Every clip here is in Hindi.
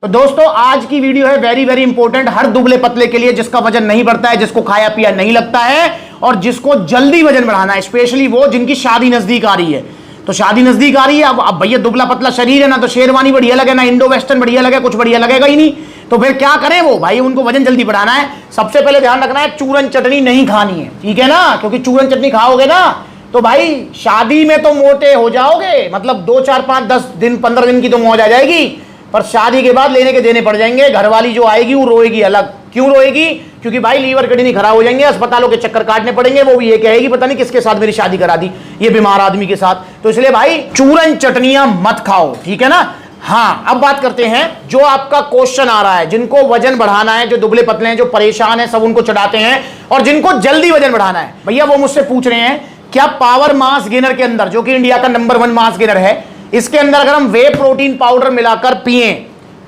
तो दोस्तों आज की वीडियो है वेरी वेरी इंपॉर्टेंट हर दुबले पतले के लिए, जिसका वजन नहीं बढ़ता है, जिसको खाया पिया नहीं लगता है और जिसको जल्दी वजन बढ़ाना है, स्पेशली वो जिनकी शादी नजदीक आ रही है। तो शादी नजदीक आ रही है, अब भैया दुबला पतला शरीर है ना, तो शेरवानी बढ़िया लगे ना इंडो वेस्टर्न बढ़िया लगे, कुछ बढ़िया लगेगा ही नहीं। तो फिर क्या करें वो भाई, उनको वजन जल्दी बढ़ाना है। सबसे पहले ध्यान रखना है चूरन चटनी नहीं खानी है, ठीक है ना, क्योंकि चूरन चटनी खाओगे ना तो भाई शादी में तो मोटे हो जाओगे, मतलब 2 4 5 10 दिन 15 दिन की तो मौज आ जाएगी, पर शादी के बाद लेने के देने पड़ जाएंगे। घरवाली जो आएगी वो रोएगी अलग। क्यों रोएगी? क्योंकि भाई लीवर किडनी खराब हो जाएंगे, अस्पतालों के चक्कर काटने पड़ेंगे। वो भी ये कहेगी पता नहीं किसके साथ मेरी शादी करा दी, ये बीमार आदमी के साथ। तो इसलिए भाई चूरन चटनियां मत खाओ, ठीक है ना। हाँ, अब बात करते हैं जो आपका क्वेश्चन आ रहा है, जिनको वजन बढ़ाना है, जो दुबले पतले हैं, जो परेशान है, सब उनको चढ़ाते हैं, और जिनको जल्दी वजन बढ़ाना है भैया वो मुझसे पूछ रहे हैं क्या पावर मास गेनर के अंदर, जो कि इंडिया का नंबर 1 मास गेनर है, इसके अंदर अगर हम वे प्रोटीन पाउडर मिलाकर पिए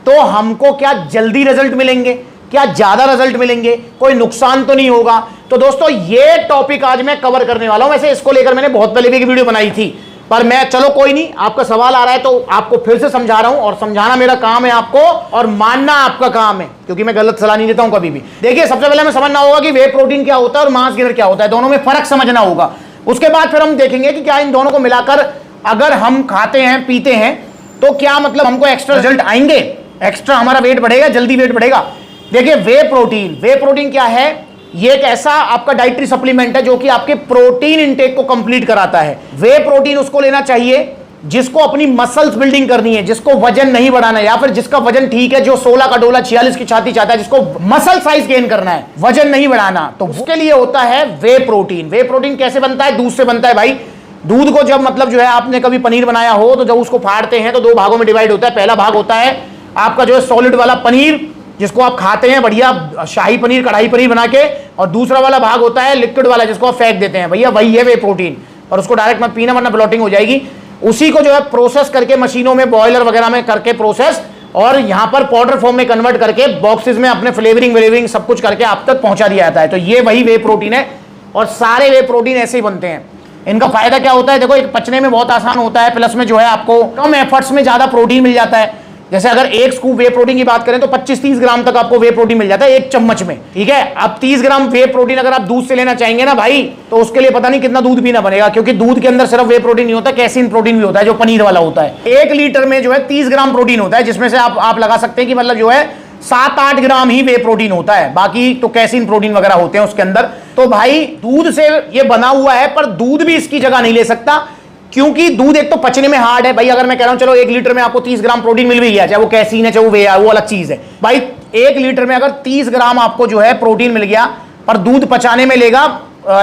तो हमको क्या जल्दी रिजल्ट मिलेंगे, क्या ज्यादा रिजल्ट मिलेंगे, कोई नुकसान तो नहीं होगा। तो दोस्तों ये टॉपिक आज मैं कवर करने वाला हूं। वैसे इसको लेकर मैंने बहुत पहले भी एक वीडियो बनाई थी, पर मैं चलो कोई नहीं, आपका सवाल आ रहा है तो आपको फिर से समझा रहा हूं, और समझाना मेरा काम है आपको और मानना आपका काम है, क्योंकि मैं गलत सलाह नहीं देता हूं कभी भी। देखिए सबसे पहले हमें समझना होगा कि वे प्रोटीन क्या होता है और मास गेनर क्या होता है, दोनों में फर्क समझना होगा। उसके बाद फिर हम देखेंगे कि क्या इन दोनों को मिलाकर अगर हम खाते हैं पीते हैं तो क्या मतलब हमको एक्स्ट्रा रिजल्ट आएंगे, एक्स्ट्रा हमारा वेट बढ़ेगा, जल्दी वेट बढ़ेगा। देखिए वे प्रोटीन क्या है, ये एक ऐसा आपका डाइटरी सप्लीमेंट है जो कि आपके प्रोटीन इंटेक को कंप्लीट कराता है। वे प्रोटीन उसको लेना चाहिए जिसको अपनी मसल्स बिल्डिंग करनी है, जिसको वजन नहीं बढ़ाना है, या फिर जिसका वजन ठीक है, जो 16 का डोला 46 की छाती चाहता है, जिसको मसल साइज गेन करना है, वजन नहीं बढ़ाना, तो उसके लिए होता है वे प्रोटीन। वे प्रोटीन कैसे बनता है? दूध से बनता है भाई। दूध को जब मतलब जो है आपने कभी पनीर बनाया हो तो जब उसको फाड़ते हैं तो 2 भागों में डिवाइड होता है। पहला भाग होता है आपका जो है सॉलिड वाला पनीर, जिसको आप खाते हैं बढ़िया शाही पनीर, कढ़ाई पनीर बना के, और दूसरा वाला भाग होता है लिक्विड वाला, जिसको आप फेंक देते हैं भैया, वही है वे प्रोटीन। और उसको डायरेक्ट मत पीना वरना ब्लॉटिंग हो जाएगी। उसी को जो है प्रोसेस करके मशीनों में बॉयलर वगैरह में करके प्रोसेस, और यहां पर पाउडर फॉर्म में कन्वर्ट करके बॉक्सेस में अपने फ्लेवरिंग सब कुछ करके आप तक पहुंचा दिया जाता है। तो ये वही वे प्रोटीन है, और सारे वे प्रोटीन ऐसे ही बनते हैं। इनका फायदा क्या होता है? देखो एक पचने में बहुत आसान होता है, प्लस में जो है आपको कम एफर्ट्स में ज्यादा प्रोटीन मिल जाता है। जैसे अगर एक स्कूप वे प्रोटीन की बात करें तो 25-30 ग्राम तक आपको वे प्रोटीन मिल जाता है एक चम्मच में, ठीक है। अब 30 ग्राम वे प्रोटीन अगर आप दूध से लेना चाहेंगे ना भाई, तो उसके लिए पता नहीं कितना दूध पीना पड़ेगा, क्योंकि दूध के अंदर सिर्फ वे प्रोटीन नहीं होता, कैसीन प्रोटीन भी होता है जो पनीर वाला होता है। 1 लीटर में जो है 30 ग्राम प्रोटीन होता है, जिसमें से आप लगा सकते हैं कि मतलब जो है 7-8 ग्राम ही वे प्रोटीन होता है, बाकी तो कैसीन प्रोटीन वगैरह होते हैं उसके अंदर। तो भाई दूध से ये बना हुआ है, पर दूध भी इसकी जगह नहीं ले सकता, क्योंकि दूध एक तो पचने में हार्ड है भाई। अगर मैं कह रहा हूं चलो 1 लीटर में आपको 30 ग्राम प्रोटीन मिल भी गया, चाहे वो कैसीन है चाहे वो वे है, वो अलग चीज है भाई। 1 लीटर में अगर 30 ग्राम आपको जो है प्रोटीन मिल गया, पर दूध पचाने में लेगा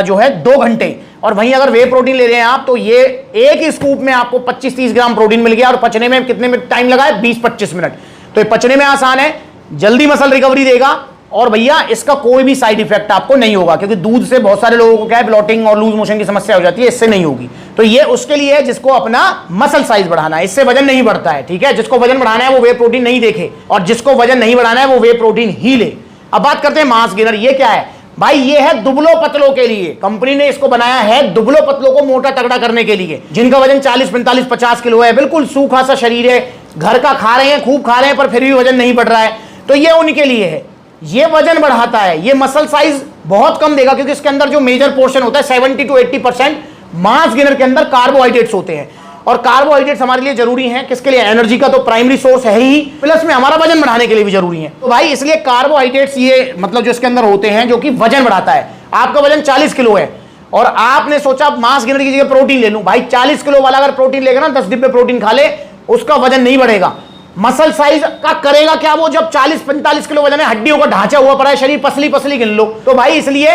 जो है 2 घंटे, और वहीं अगर वे प्रोटीन ले रहे हैं आप तो ये एक ही स्कूप में आपको 25-30 ग्राम प्रोटीन मिल गया, और पचने में कितने में टाइम लगा है? 20-25 मिनट। तो ये पचने में आसान है, जल्दी मसल रिकवरी देगा, और भैया इसका कोई भी साइड इफेक्ट आपको नहीं होगा, क्योंकि दूध से बहुत सारे लोगों को क्या है ब्लॉटिंग और लूज मोशन की समस्या हो जाती है, इससे नहीं होगी। तो ये उसके लिए है जिसको अपना मसल साइज बढ़ाना है, इससे वजन नहीं बढ़ता है, ठीक है। जिसको वजन बढ़ाना है वो वे प्रोटीन नहीं देखे, और जिसको वजन नहीं बढ़ाना है वो वे प्रोटीन ही ले। अब बात करते हैं मास गेनर। ये क्या है भाई? ये है दुबलो पतलों के लिए, कंपनी ने इसको बनाया है दुबलो पतलों को मोटा तगड़ा करने के लिए, जिनका वजन 40-45-50 किलो है, बिल्कुल सूखा सा शरीर है, घर का खा रहे हैं, खूब खा रहे हैं, पर फिर भी वजन नहीं बढ़ रहा है, तो ये उनके लिए है। ये वजन बढ़ाता है, ये मसल साइज बहुत कम देगा, क्योंकि इसके अंदर जो मेजर पोर्शन होता है 70-80% मास गेनर के अंदर कार्बोहाइड्रेट्स होते हैं, और कार्बोहाइड्रेट्स हमारे लिए जरूरी हैं। किसके लिए? एनर्जी का तो प्राइमरी सोर्स है ही, प्लस में हमारा वजन बढ़ाने के लिए भी जरूरी है। तो भाई इसलिए कार्बोहाइड्रेट्स ये मतलब जो इसके अंदर होते हैं जो कि वजन बढ़ाता है। आपका वजन 40 किलो है और आपने सोचा मास गेनर की जगह प्रोटीन ले लूं, भाई 40 किलो वाला अगर प्रोटीन लेगा ना, 10 डिब्बे प्रोटीन खा ले, उसका वजन नहीं बढ़ेगा। मसल साइज का करेगा क्या वो? जब 40-45 किलो वजन है, हड्डियों का ढांचा हुआ पड़ा है, शरीर पसली पसली गिन लो। तो भाई इसलिए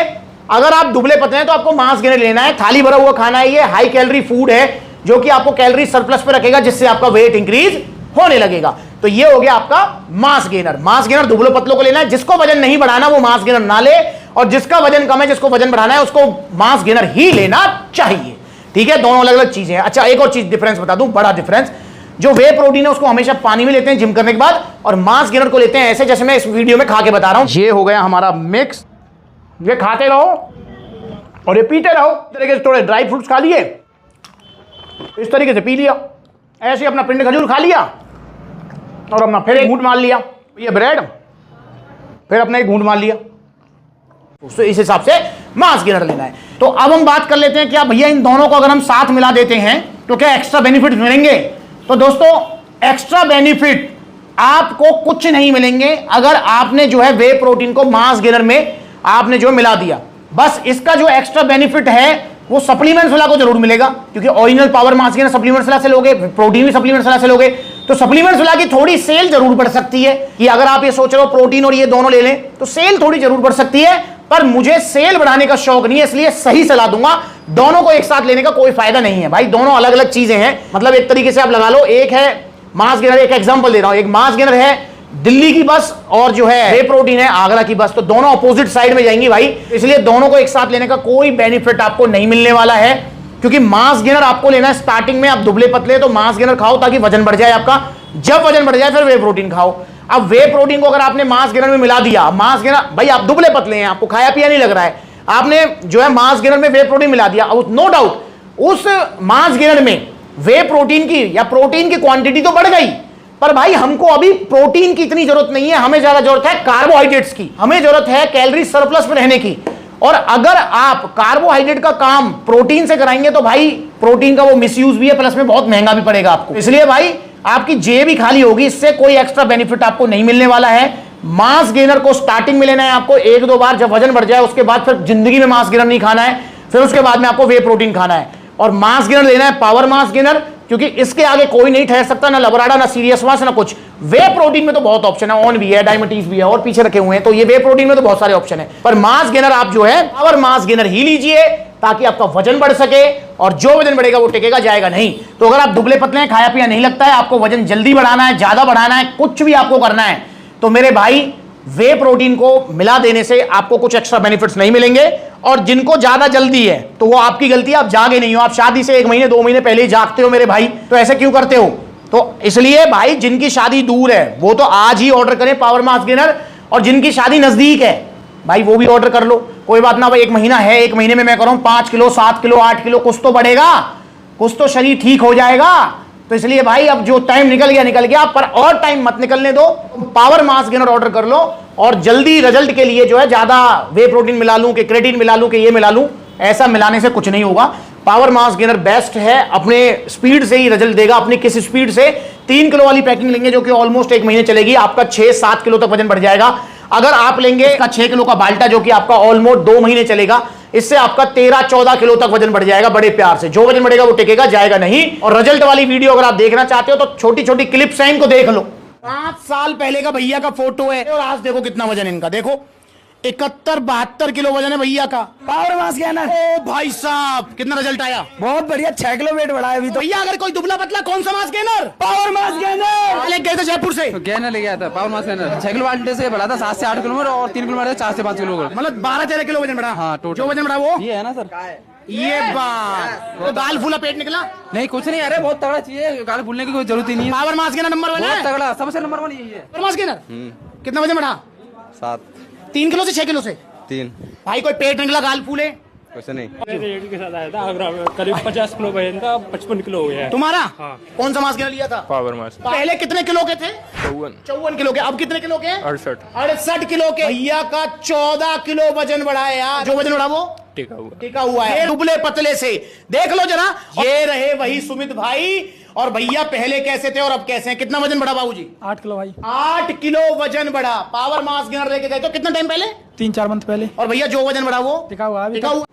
अगर आप दुबले पतले हैं तो आपको मास गेनर लेना है, थाली भरा हुआ खाना है, ये हाई कैलोरी फूड है जो कि आपको कैलोरी सरप्लस पे रखेगा, जिससे आपका वेट इंक्रीज होने लगेगा। तो ये हो गया आपका मास गेनर। मास गेनर दुबले पतलों को लेना है, जिसको वजन नहीं बढ़ाना वो मास गेनर ना ले, और जिसका वजन कम है, जिसको वजन बढ़ाना है, उसको मास गेनर ही लेना चाहिए, ठीक है। दोनों अलग अलग चीजें हैं। अच्छा एक और चीज डिफरेंस बता दूं, बड़ा डिफरेंस, जो वे प्रोटीन है उसको हमेशा पानी में लेते हैं जिम करने के बाद, और मास गेनर को लेते हैं ऐसे जैसे मैं इस वीडियो में खा के बता रहा हूं। ये हो गया हमारा मिक्स, ये खाते रहो और ये पीते रहो। इस तरीके से थोड़े ड्राई फ्रूट्स खा लिए, इस तरीके से पी लिया, ऐसे अपना पिंड खजूर खा लिया, और अपना फिर एक घूंट मार लिया ये ब्रेड, फिर अपना एक घूंट मार लिया। तो इस हिसाब से मास गेनर लेना है। तो अब हम बात कर लेते हैं क्या भैया इन दोनों को अगर हम साथ मिला देते हैं तो क्या एक्स्ट्रा बेनिफिट मिलेंगे? तो दोस्तों एक्स्ट्रा बेनिफिट आपको कुछ नहीं मिलेंगे अगर आपने जो है वे प्रोटीन को मास गेनर में आपने जो मिला दिया। बस इसका जो एक्स्ट्रा बेनिफिट है वो सप्लीमेंट्स वाला को जरूर मिलेगा, क्योंकि original power mass gainer supplements वाला से लोगे, प्रोटीन भी सप्लीमेंट्स वाला से लोगे, तो सप्लीमेंट्स वाला की थोड़ी सेल जरूर बढ़ सकती है कि अगर आप ये सोच रहे हो प्रोटीन और ये दोनों ले लें तो सेल थोड़ी जरूर बढ़ सकती है, पर मुझे सेल बढ़ाने का शौक नहीं है, इसलिए सही सलाह दूंगा दोनों को एक साथ लेने का कोई फायदा नहीं है भाई। दोनों अलग अलग चीजें हैं, मतलब एक तरीके से आप लगा लो, एक है मास गेनर, एक एग्जांपल दे रहा हूं, एक मास गेनर है दिल्ली की बस और जो है वे प्रोटीन है आगरा की बस, तो दोनों अपोजिट साइड में जाएंगी भाई, इसलिए दोनों को एक साथ लेने का कोई बेनिफिट आपको नहीं मिलने वाला है। क्योंकि मास गेनर आपको लेना है स्टार्टिंग में, आप दुबले पतले तो मास गेनर खाओ ताकि वजन बढ़ जाए आपका, जब वजन बढ़ जाए फिर वे प्रोटीन खाओ। अब वे प्रोटीन को अगर आपने मास गेनर में मिला दिया, मास गेनर भाई आप दुबले पतले हैं, आपको खाया पिया नहीं लग रहा है, आपने जो है मास गेनर में वे प्रोटीन मिला दिया, अब नो डाउट उस मास गेनर में वे प्रोटीन की या प्रोटीन की क्वांटिटी तो बढ़ गई, पर भाई हमको अभी प्रोटीन की इतनी जरूरत नहीं है, हमें ज्यादा जरूरत है कार्बोहाइड्रेट्स की, हमें जरूरत है कैलोरी सरप्लस में रहने की। और अगर आप कार्बोहाइड्रेट का काम प्रोटीन से कराएंगे तो भाई प्रोटीन का वो मिसयूज भी है, प्लस में बहुत महंगा भी पड़ेगा आपको, इसलिए भाई आपकी जेब भी खाली होगी, इससे कोई एक्स्ट्रा बेनिफिट आपको नहीं मिलने वाला है। मास गेनर को स्टार्टिंग में लेना है आपको, एक दो बार जब वजन बढ़ जाए उसके बाद फिर जिंदगी में मास गेनर नहीं खाना है, फिर उसके बाद में आपको वे प्रोटीन खाना है। और मास गेनर लेना है पावर मास गेनर, क्योंकि इसके आगे कोई नहीं ठहर सकता, ना लबराडा ना सीरियस मास ना कुछ। वे प्रोटीन में तो बहुत ऑप्शन है, ऑन भी है, डायबिटीज भी है और पीछे रखे हुए हैं, तो ये वे प्रोटीन में तो बहुत सारे ऑप्शन है, पर मास गेनर आप जो है पावर मास गेनर ही लीजिए ताकि आपका वजन बढ़ सके, और जो वजन बढ़ेगा वो टिकेगा जाएगा नहीं। तो अगर आप दुबले पतले हैं, खाया पिया नहीं लगता है, आपको वजन जल्दी बढ़ाना है, ज्यादा बढ़ाना है, कुछ भी आपको करना है, तो मेरे भाई वे प्रोटीन को मिला देने से आपको कुछ एक्स्ट्रा बेनिफिट्स नहीं मिलेंगे। और जिनको ज्यादा जल्दी है तो वो आपकी गलती है, आप जागे नहीं हो, आप शादी से 1 महीने 2 महीने पहले ही जागते हो मेरे भाई, तो ऐसे क्यों करते हो? तो इसलिए भाई जिनकी शादी दूर है वो तो आज ही ऑर्डर करें पावर मास गेनर, और जिनकी शादी नजदीक है भाई वो भी ऑर्डर कर लो, कोई बात ना भाई, 1 महीना है, 1 महीने में मैं करूं 5 किलो 7 किलो 8 किलो कुछ तो बढ़ेगा, कुछ तो शरीर ठीक हो जाएगा। तो इसलिए भाई अब जो टाइम निकल गया, पर और टाइम मत निकलने दो, पावर मास गेनर ऑर्डर कर लो, और जल्दी रिजल्ट के लिए जो है ज्यादा वे प्रोटीन मिला लूं कि क्रेटीन मिला लूं कि ये मिला लूं, ऐसा मिलाने से कुछ नहीं होगा। पावर मास गेनर बेस्ट है, अपने स्पीड से ही रिजल्ट देगा, अपनी किस स्पीड से 3 किलो वाली पैकिंग लेंगे जो कि ऑलमोस्ट 1 महीने चलेगी, आपका 6-7 किलो तक वजन बढ़ जाएगा। अगर आप लेंगे इसका 6 किलो का बाल्टा जो कि आपका ऑलमोस्ट 2 महीने चलेगा, इससे आपका 13-14 किलो तक वजन बढ़ जाएगा बड़े प्यार से, जो वजन बढ़ेगा वो टिकेगा जाएगा नहीं। और रिजल्ट वाली वीडियो अगर आप देखना चाहते हो तो छोटी छोटी क्लिप्स हैं, इनको देख लो। 5 साल पहले का भैया का फोटो है और आज देखो कितना वजन इनका, देखो 71-72 किलो वजन है भैया का। Power mass gainer. ओ भाई साहब कितना रिजल्ट आया? बहुत बढ़िया, 6 किलो वेट बढ़ा है अभी तो। भैया अगर कोई दुबला पतला कौन सा mass gainer? Power mass gainer ले गए थे जयपुर से, तो गेनर ले गया था पावर मास गेनर 6 किलो वाले से बढ़ा था 7 से 8 किलो में, और 3 किलो बढ़ा 4 से 5 किलो, मतलब 12-13 किलो वजन बढ़ा। हाँ, टोटल जो वजन बढ़ा वो ये है ना सर? ये बात तो दाल फूला पेट निकला नहीं कुछ नहीं, अरे बहुत तगड़ा चाहिए, गाल भूलने की कोई जरूरत ही नहीं है। पावर मास गेनर नंबर 1 बहुत है, तगड़ा, सबसे नंबर 1 यही है पावर मास गेनर। कितना वजन बढ़ा? 7 3 किलो से 6 किलो से। 3 भाई कोई पेट निकला, गाल फूले? कुछ नहीं। रेडी के साथ आया था आगरा में, करीब 50 किलो वजन था, 55 किलो हो गया है। तुम्हारा हाँ। कौन सा मास गेनर लिया था? पावर मास पहले कितने किलो के थे? 54 किलो के। अब कितने किलो के? 68 किलो के। भैया का 14 किलो वजन बढ़ा है यार, जो वजन बढ़ा वो टिका हुआ है दुबले पतले से। देख लो जरा, ये रहे वही सुमित भाई, और भैया पहले कैसे थे और अब कैसे हैं। कितना वजन बढ़ा बाबूजी? 8 किलो भाई। 8 किलो वजन बढ़ा। पावर मास गेनर लेके गए तो कितना टाइम पहले? 3-4 मंथ पहले। और भैया जो वजन बढ़ा वो टिका हुआ टिका हुआ।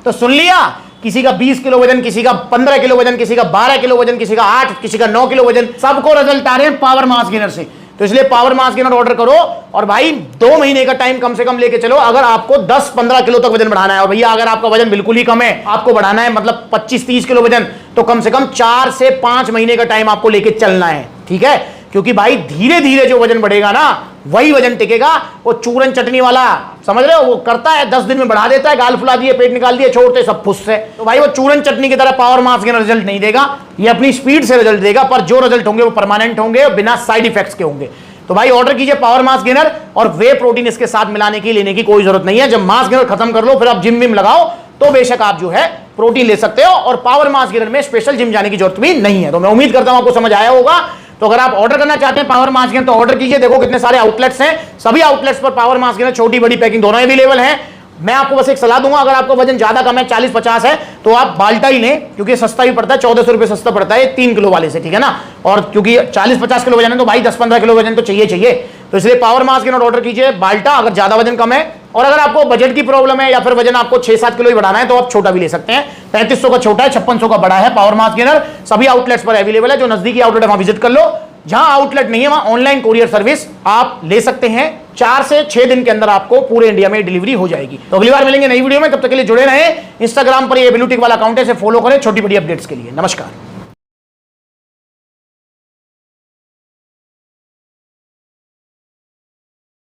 तो सुन लिया, किसी का 20 किलो वजन, किसी का 15 किलो वजन, किसी का 12 किलो वजन, किसी का 8, किसी का 9 किलो वजन, सबको रिजल्ट आ रहे हैं पावर मास गेनर से। तो इसलिए पावर मास गेनर ऑर्डर करो, और भाई 2 महीने का टाइम कम से कम लेके चलो अगर आपको 10-15 किलो तक वजन बढ़ाना है। और भैया अगर आपका वजन बिल्कुल ही कम है, आपको बढ़ाना है मतलब 25-30 किलो वजन, तो कम से कम 4 से 5 महीने का टाइम आपको लेके चलना है, ठीक है? क्योंकि भाई धीरे धीरे जो वजन बढ़ेगा ना वही वजन टिकेगा। वो चूरन चटनी वाला समझ रहे हो, वो करता है 10 दिन में बढ़ा देता है, गाल फुला दिए, पेट निकाल दिए, छोड़ते सब फुस से। तो भाई वो चूरन चटनी की तरह पावर मास गेनर रिजल्ट नहीं देगा, ये अपनी स्पीड से रिजल्ट देगा, पर जो रिजल्ट होंगे वो परमानेंट होंगे और बिना साइड इफेक्ट्स के होंगे। तो भाई ऑर्डर कीजिए पावर मास गेनर, और वे प्रोटीन इसके साथ मिलाने की लेने की कोई जरूरत नहीं है। जब मास गेनर खत्म कर लो फिर आप जिम विम लगाओ तो बेशक आप जो है प्रोटीन ले सकते हो, और पावर मास गेनर में स्पेशल जिम जाने की जरूरत भी नहीं है। तो मैं उम्मीद करता हूं आपको समझ आया होगा। तो अगर आप ऑर्डर करना चाहते हैं पावर मास गेनर तो ऑर्डर कीजिए। देखो कितने सारे आउटलेट्स हैं, सभी आउटलेट्स पर पावर मास गेनर छोटी बड़ी पैकिंग दोनों अवेलेबल है। मैं आपको बस एक सलाह दूंगा, अगर आपको वजन ज्यादा कम है 40-50 है तो आप बाल्टा ही लें, क्योंकि सस्ता भी पड़ता है, 1400 रुपए सस्ता पड़ता है 3 किलो वाले से, ठीक है ना। और क्योंकि 40-50 किलो वजन है तो भाई 10-15 किलो वजन तो चाहिए, तो इसलिए पावर मास गेनर ऑर्डर कीजिए बाल्टा अगर ज्यादा वजन कम है। और अगर आपको बजट की प्रॉब्लम है या फिर वजन आपको 6-7 किलो ही बढ़ाना है तो आप छोटा भी ले सकते हैं। 3500 का छोटा है, 5600 का बड़ा है पावर मास गेनर, सभी आउटलेट्स पर अवेलेबल है। जो नजदीकी आउटलेट है वहां विजिट कर लो, जहां आउटलेट नहीं है वहां ऑनलाइन कोरियर सर्विस आप ले सकते हैं। 4 से 6 दिन के अंदर आपको पूरे इंडिया में डिलीवरी हो जाएगी। तो अगली बार मिलेंगे नई वीडियो में, तब तक के लिए जुड़े रहें। इंस्टाग्राम पर ये ब्लूटिक वाला अकाउंट है, इसे फॉलो करें छोटी बड़ी अपडेट्स के लिए। नमस्कार।